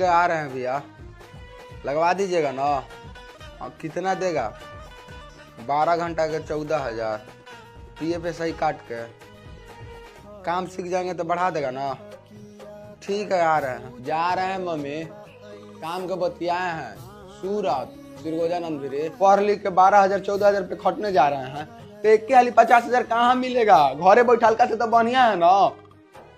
है, आ रहे हैं भैया, लगवा दीजिएगा ना। कितना देगा? 12 घंटा के 14,000, पीएफ सही काट के। काम सीख जाएंगे तो बढ़ा देगा ना। ठीक है, आ रहे हैं। जा रहे हैं मम्मी, काम के बतियाए हैं सूरत दुर्गोजानंदपुरी, पढ़ लिख के 12,000 14,000 पे खटने जा रहे हैं। तो एक के हाली 50,000 कहाँ मिलेगा? घरे बैठलका से तो बढ़िया है ना।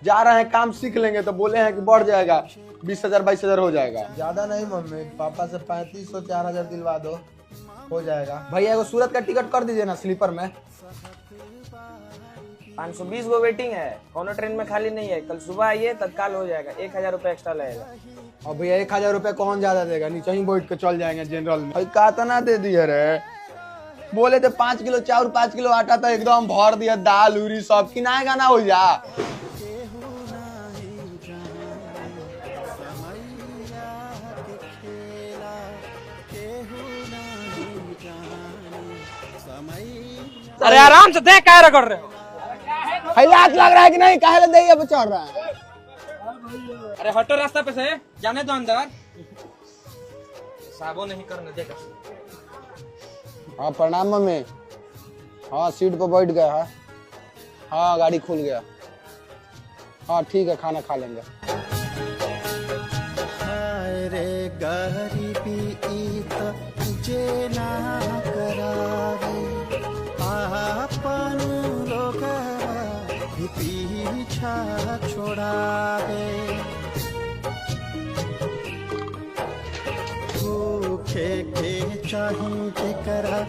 जा रहे हैं, काम सीख लेंगे तो बोले हैं कि बढ़ जाएगा, 20,000 22,000 हो जाएगा। ज्यादा नहीं मम्मी, पापा से 3500 4,000 दिलवा दो, हो जाएगा। भैया एगो सूरत का टिकट कर दीजिए ना, स्लीपर में। 520 गो वेटिंग है, कोनो ट्रेन में खाली नहीं है। कल सुबह आइए, तत्काल हो जाएगा। 1,000 रुपये एक्स्ट्रा लगेगा। और भैया 1,000 रुपये कौन ज्यादा देगा? नीचे ही बैठ के चल जाएंगे जनरल में। भाई कातना दे दिए रे? बोले थे 5 किलो चाउर 5 किलो आटा, तो एकदम भर दिया, दाल उरी सब किनाएगा ना हो जा। अरे आराम से देख, क्या कर रहे हो? हाथ लग रहा है कि नहीं? काहे दे ये चढ़ रहा है? अरे हटो रास्ता पे से, जाने दो अंदर। साबो नहीं करने देगा। हाँ प्रणाम मम्मी। हाँ सीट पर बैठ गया है। हाँ गाड़ी खुल गया। हाँ ठीक है, खाना खा लेंगे। रे गरीबी जे ना करावे, आपन लोग पीछा छोड़ावे। भूखे के चाहिए करा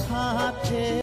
हाथे।